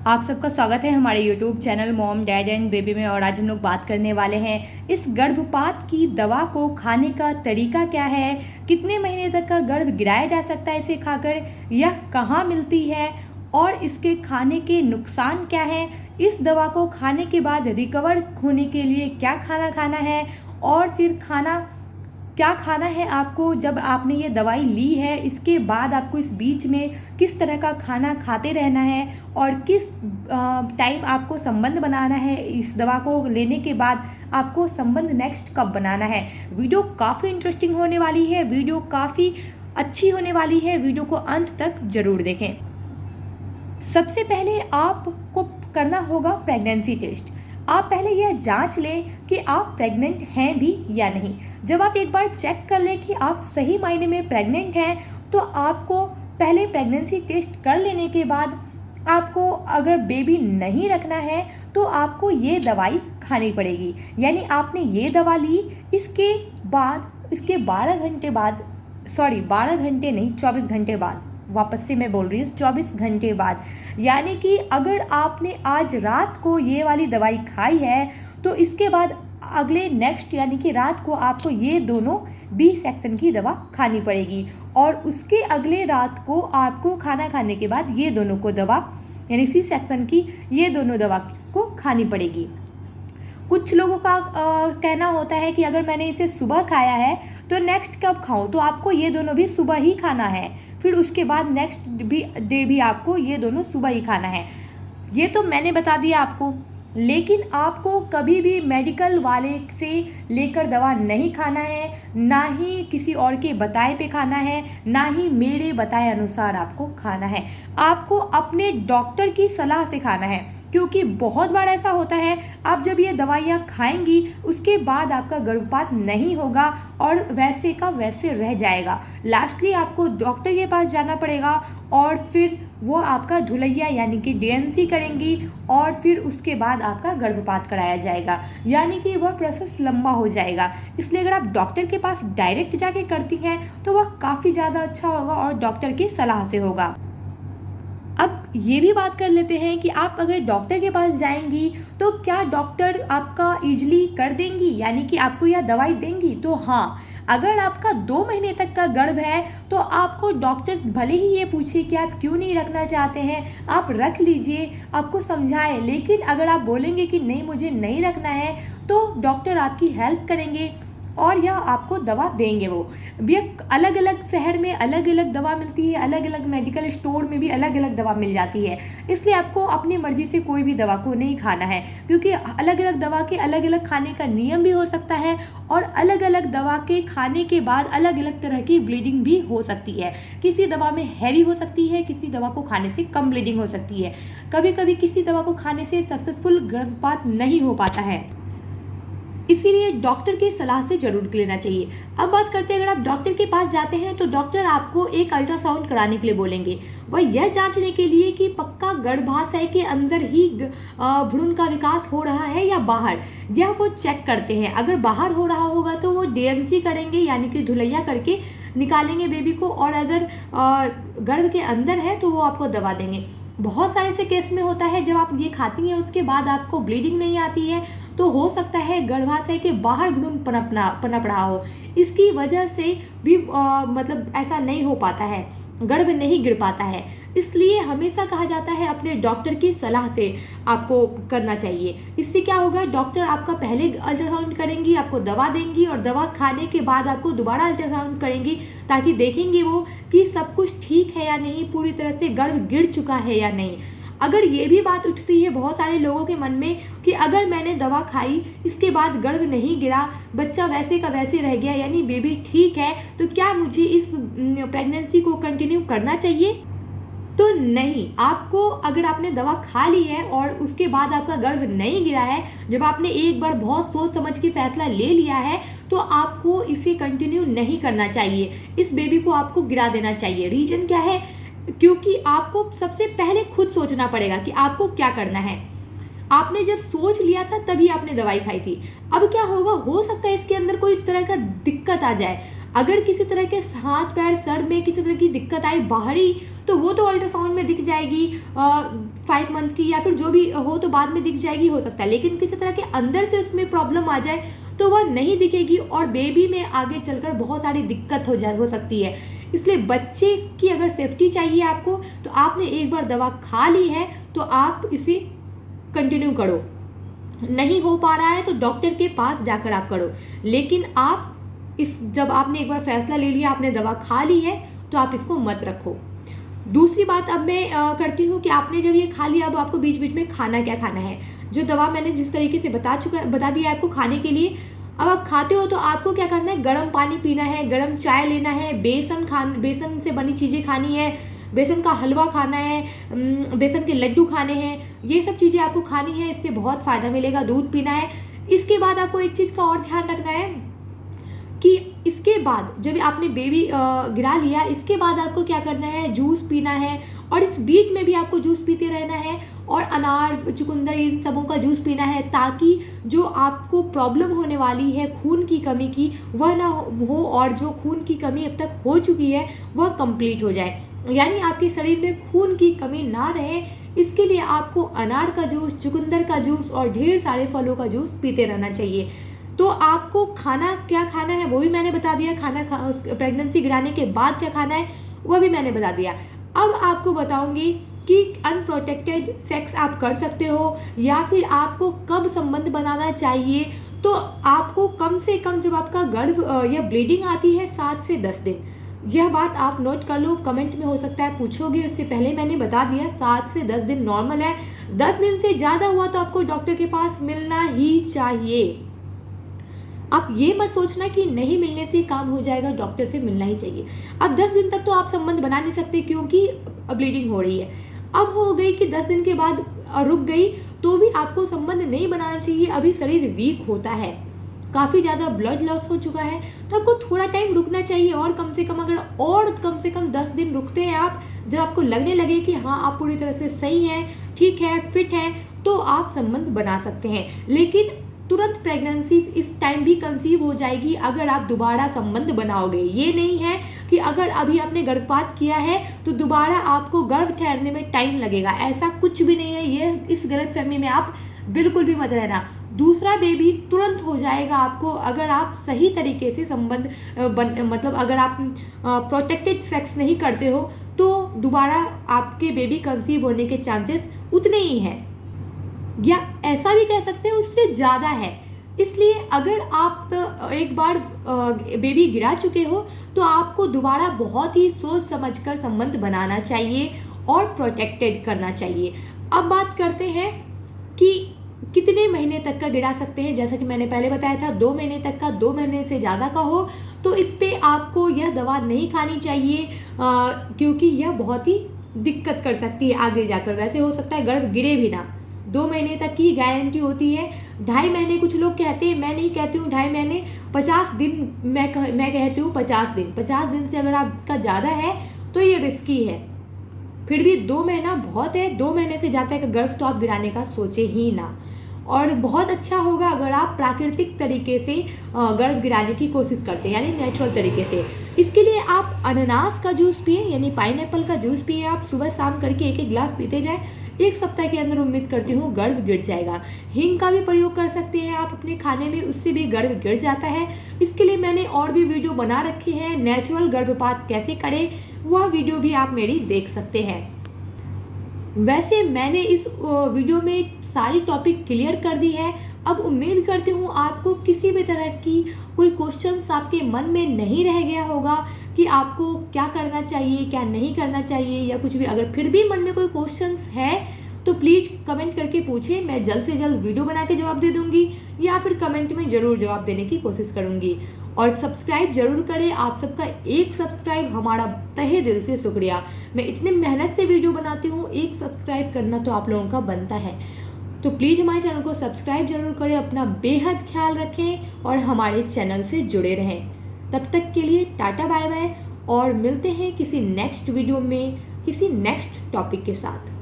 आप सबका स्वागत है हमारे YouTube channel mom dad and baby में। और आज हम लोग बात करने वाले हैं इस गर्भपात की दवा को खाने का तरीका क्या है, कितने महीने तक का गर्भ गिराया जा सकता है इसे खाकर, यह कहाँ मिलती है और इसके खाने के नुकसान क्या है, इस दवा को खाने के बाद रिकवर होने के लिए क्या खाना खाना है और फिर क्या खाना है आपको जब आपने ये दवाई ली है, इसके बाद आपको इस बीच में किस तरह का खाना खाते रहना है और किस टाइम आपको संबंध बनाना है। इस दवा को लेने के बाद आपको संबंध नेक्स्ट कब बनाना है। वीडियो काफ़ी इंटरेस्टिंग होने वाली है, वीडियो काफ़ी अच्छी होने वाली है, वीडियो को अंत तक ज़रूर देखें। सबसे पहले आपको करना होगा प्रेगनेंसी टेस्ट। आप पहले यह जांच लें कि आप प्रेग्नेंट हैं भी या नहीं। जब आप एक बार चेक कर लें कि आप सही मायने में प्रेग्नेंट हैं, तो आपको पहले प्रेगनेंसी टेस्ट कर लेने के बाद आपको अगर बेबी नहीं रखना है तो आपको ये दवाई खानी पड़ेगी। यानी आपने ये दवा ली, इसके 12 घंटे बाद, 12 घंटे नहीं 24 घंटे बाद, वापस से मैं बोल रही हूँ 24 घंटे बाद। यानी कि अगर आपने आज रात को ये वाली दवाई खाई है तो इसके बाद अगले नेक्स्ट यानी कि रात को आपको ये दोनों बी सेक्शन की दवा खानी पड़ेगी और उसके अगले रात को आपको खाना खाने के बाद ये दोनों को दवा यानी सी सेक्शन की ये दोनों दवा को खानी पड़ेगी। कुछ लोगों का कहना होता है कि अगर मैंने इसे सुबह खाया है तो नेक्स्ट कब खाऊं, तो आपको ये दोनों भी सुबह ही खाना है, फिर उसके बाद नेक्स्ट डे भी आपको ये दोनों सुबह ही खाना है। ये तो मैंने बता दिया आपको, लेकिन आपको कभी भी मेडिकल वाले से लेकर दवा नहीं खाना है, ना ही किसी और के बताए पे खाना है, ना ही मेरे बताए अनुसार आपको खाना है। आपको अपने डॉक्टर की सलाह से खाना है, क्योंकि बहुत बार ऐसा होता है आप जब ये दवाइयाँ खाएंगी उसके बाद आपका गर्भपात नहीं होगा और वैसे का वैसे रह जाएगा। लास्टली आपको डॉक्टर के पास जाना पड़ेगा और फिर वो आपका धुलैया यानी कि डीएनसी करेंगी और फिर उसके बाद आपका गर्भपात कराया जाएगा, यानी कि वह प्रोसेस लंबा हो जाएगा। इसलिए अगर आप डॉक्टर के पास डायरेक्ट जाके करती हैं तो वह काफ़ी ज़्यादा अच्छा होगा और डॉक्टर की सलाह से होगा। अब ये भी बात कर लेते हैं कि आप अगर डॉक्टर के पास जाएंगी तो क्या डॉक्टर आपका ईजिली कर देंगी, यानी कि आपको यह दवाई देंगी। तो हाँ, अगर आपका 2 महीने तक का गर्भ है तो आपको डॉक्टर भले ही ये पूछे कि आप क्यों नहीं रखना चाहते हैं, आप रख लीजिए, आपको समझाए। लेकिन अगर आप बोलेंगे कि नहीं मुझे नहीं रखना है तो डॉक्टर आपकी हेल्प करेंगे और यह आपको दवा देंगे। वो भी अलग अलग शहर में अलग अलग दवा मिलती है, अलग अलग मेडिकल स्टोर में भी अलग अलग दवा मिल जाती है। इसलिए आपको अपनी मर्जी से कोई भी दवा को नहीं खाना है, क्योंकि अलग अलग दवा के अलग अलग खाने का नियम भी हो सकता है और अलग अलग दवा के खाने के बाद अलग अलग तरह की ब्लीडिंग भी हो सकती है। किसी दवा में हैवी हो सकती है, किसी दवा को खाने से कम ब्लीडिंग हो सकती है। कभी कभी किसी दवा को खाने से सक्सेसफुल गर्भपात नहीं हो पाता है, इसीलिए डॉक्टर की सलाह से जरूर लेना चाहिए। अब बात करते हैं, अगर आप डॉक्टर के पास जाते हैं तो डॉक्टर आपको एक अल्ट्रासाउंड कराने के लिए बोलेंगे। वह यह जांचने के लिए कि पक्का गर्भाशय के अंदर ही भ्रूण का विकास हो रहा है या बाहर, यह वो चेक करते हैं। अगर बाहर हो रहा होगा तो वो डीएनसी करेंगे, यानी कि धुलैया करके निकालेंगे बेबी को, और अगर गर्भ के अंदर है तो वो आपको दवा देंगे। बहुत सारे से केस में होता है जब आप ये खाती हैं उसके बाद आपको ब्लीडिंग नहीं आती है, तो हो सकता है गर्भाशय के बाहर भ्रूण पनप रहा हो। इसकी वजह से भी मतलब ऐसा नहीं हो पाता है, गर्भ नहीं गिर पाता है। इसलिए हमेशा कहा जाता है अपने डॉक्टर की सलाह से आपको करना चाहिए। इससे क्या होगा, डॉक्टर आपका पहले अल्ट्रासाउंड करेंगी, आपको दवा देंगी और दवा खाने के बाद आपको दोबारा अल्ट्रासाउंड करेंगी, ताकि देखेंगे वो कि सब कुछ ठीक है या नहीं, पूरी तरह से गर्भ गिर चुका है या नहीं। अगर ये भी बात उठती है बहुत सारे लोगों के मन में कि अगर मैंने दवा खाई इसके बाद गर्भ नहीं गिरा, बच्चा वैसे का वैसे रह गया, यानी बेबी ठीक है, तो क्या मुझे इस प्रेगनेंसी को कंटिन्यू करना चाहिए? तो नहीं, आपको अगर आपने दवा खा ली है और उसके बाद आपका गर्भ नहीं गिरा है, जब आपने एक बार बहुत सोच समझ के फैसला ले लिया है, तो आपको इसे कंटिन्यू नहीं करना चाहिए। इस बेबी को आपको गिरा देना चाहिए। रीजन क्या है? क्योंकि आपको सबसे पहले खुद सोचना पड़ेगा कि आपको क्या करना है। आपने जब सोच लिया था तभी आपने दवाई खाई थी। अब क्या होगा, हो सकता है इसके अंदर कोई तरह का दिक्कत आ जाए। अगर किसी तरह के हाथ पैर सर में किसी तरह की दिक्कत आई बाहरी, तो वो तो अल्ट्रासाउंड में दिख जाएगी। 5 मंथ की या फिर जो भी हो तो बाद में दिख जाएगी, हो सकता है, लेकिन किसी तरह के अंदर से उसमें प्रॉब्लम आ जाए तो वह नहीं दिखेगी और बेबी में आगे चलकर बहुत सारी दिक्कत हो सकती है। इसलिए बच्चे की अगर सेफ्टी चाहिए आपको, तो आपने एक बार दवा खा ली है तो आप इसे कंटिन्यू करो, नहीं हो पा रहा है तो डॉक्टर के पास जाकर आप करो, लेकिन आप जब आपने एक बार फैसला ले लिया, आपने दवा खा ली है, तो आप इसको मत रखो। दूसरी बात अब मैं करती हूँ कि आपने जब ये खा लिया, अब आपको बीच बीच में खाना क्या खाना है। जो दवा मैंने जिस तरीके से बता दिया है आपको खाने के लिए, अब आप खाते हो तो आपको क्या करना है, गर्म पानी पीना है, गर्म चाय लेना है, बेसन से बनी चीज़ें खानी है, बेसन का हलवा खाना है, बेसन के लड्डू खाने हैं, ये सब चीज़ें आपको खानी है, इससे बहुत फ़ायदा मिलेगा। दूध पीना है। इसके बाद आपको एक चीज़ का और ध्यान रखना है कि इसके बाद जब आपने बेबी गिरा लिया, इसके बाद आपको क्या करना है, जूस पीना है, और इस बीच में भी आपको जूस पीते रहना है, और अनार, चुकंदर, इन सबों का जूस पीना है, ताकि जो आपको प्रॉब्लम होने वाली है खून की कमी की, वह ना हो, और जो खून की कमी अब तक हो चुकी है वह कंप्लीट हो जाए, यानी आपके शरीर में खून की कमी ना रहे। इसके लिए आपको अनार का जूस, चुकंदर का जूस और ढेर सारे फलों का जूस पीते रहना चाहिए। तो आपको खाना क्या खाना है वो भी मैंने बता दिया, प्रेगनेंसी गिराने के बाद क्या खाना है वह भी मैंने बता दिया। अब आपको बताऊंगी कि अनप्रोटेक्टेड सेक्स आप कर सकते हो या फिर आपको कब संबंध बनाना चाहिए। तो आपको कम से कम जब आपका गर्भ या ब्लीडिंग आती है 7 से 10 दिन, यह बात आप नोट कर लो, कमेंट में हो सकता है पूछोगे, उससे पहले मैंने बता दिया 7 से 10 दिन नॉर्मल है। 10 दिन से ज़्यादा हुआ तो आपको डॉक्टर के पास मिलना ही चाहिए। आप ये मत सोचना कि नहीं मिलने से काम हो जाएगा, डॉक्टर से मिलना ही चाहिए। अब 10 दिन तक तो आप संबंध बना नहीं सकते क्योंकि ब्लीडिंग हो रही है। अब हो गई कि 10 दिन के बाद रुक गई तो भी आपको संबंध नहीं बनाना चाहिए, अभी शरीर वीक होता है, काफ़ी ज़्यादा ब्लड लॉस हो चुका है, तो आपको थोड़ा टाइम रुकना चाहिए। और कम से कम 10 दिन रुकते हैं आप, जब आपको लगने लगे कि हाँ आप पूरी तरह से सही हैं, ठीक है, फिट हैं, तो आप संबंध बना सकते हैं। लेकिन तुरंत प्रेगनेंसी इस टाइम भी कंसीव हो जाएगी अगर आप दोबारा संबंध बनाओगे। ये नहीं है कि अगर अभी आपने गर्भपात किया है तो दोबारा आपको गर्भ ठहरने में टाइम लगेगा, ऐसा कुछ भी नहीं है। ये इस गलतफहमी में आप बिल्कुल भी मत रहना। दूसरा बेबी तुरंत हो जाएगा आपको अगर आप सही तरीके से संबंध मतलब अगर आप प्रोटेक्टेड सेक्स नहीं करते हो तो दोबारा आपके बेबी कंसीव होने के चांसेस उतने ही हैं, या ऐसा भी कह सकते हैं उससे ज़्यादा है। इसलिए अगर आप एक बार बेबी गिरा चुके हो तो आपको दोबारा बहुत ही सोच समझकर संबंध बनाना चाहिए और प्रोटेक्टेड करना चाहिए। अब बात करते हैं कि कितने महीने तक का गिरा सकते हैं। जैसा कि मैंने पहले बताया था 2 महीने तक का, 2 महीने से ज़्यादा का हो तो इस पर आपको यह दवा नहीं खानी चाहिए क्योंकि यह बहुत ही दिक्कत कर सकती है आगे जाकर। वैसे हो सकता है गर्भ गिरे भी ना, 2 महीने तक की गारंटी होती है। 2.5 महीने कुछ लोग कहते हैं, मैं नहीं कहती हूँ 2.5 महीने, 50 दिन मैं कहती हूँ 50 दिन। 50 दिन से अगर आपका ज़्यादा है तो ये रिस्की है, फिर भी 2 महीना बहुत है। 2 महीने से ज़्यादा का गर्भ तो आप गिराने का सोचे ही ना। और बहुत अच्छा होगा अगर आप प्राकृतिक तरीके से गर्भ गिराने की कोशिश करते हैं, यानी नेचुरल तरीके से। इसके लिए आप अनानास का जूस पिए, यानी पाइनएप्पल का जूस पिए। आप सुबह शाम करके 1-1 गिलास पीते जाएं, 1 सप्ताह के अंदर उम्मीद करती हूँ गर्भ गिर जाएगा। हींग का भी प्रयोग कर सकते हैं आप अपने खाने में, उससे भी गर्भ गिर जाता है। इसके लिए मैंने और भी वीडियो बना रखी है, नेचुरल गर्भपात कैसे करें, वह वीडियो भी आप मेरी देख सकते हैं। वैसे मैंने इस वीडियो में सारी टॉपिक क्लियर कर दी है। अब उम्मीद करती हूँ आपको किसी भी तरह की कोई क्वेश्चंस आपके मन में नहीं रह गया होगा कि आपको क्या करना चाहिए, क्या नहीं करना चाहिए, या कुछ भी। अगर फिर भी मन में कोई क्वेश्चंस है तो प्लीज़ कमेंट करके पूछिए, मैं जल्द से जल्द वीडियो बना के जवाब दे दूँगी, या फिर कमेंट में ज़रूर जवाब देने की कोशिश करूँगी। और सब्सक्राइब जरूर करें, आप सबका एक सब्सक्राइब हमारा तहे दिल से शुक्रिया। मैं इतने मेहनत से वीडियो बनाती हूँ, एक सब्सक्राइब करना तो आप लोगों का बनता है। तो प्लीज़ हमारे चैनल को सब्सक्राइब जरूर करें, अपना बेहद ख्याल रखें और हमारे चैनल से जुड़े रहें। तब तक के लिए टाटा बाय बाय, और मिलते हैं किसी नेक्स्ट वीडियो में किसी नेक्स्ट टॉपिक के साथ।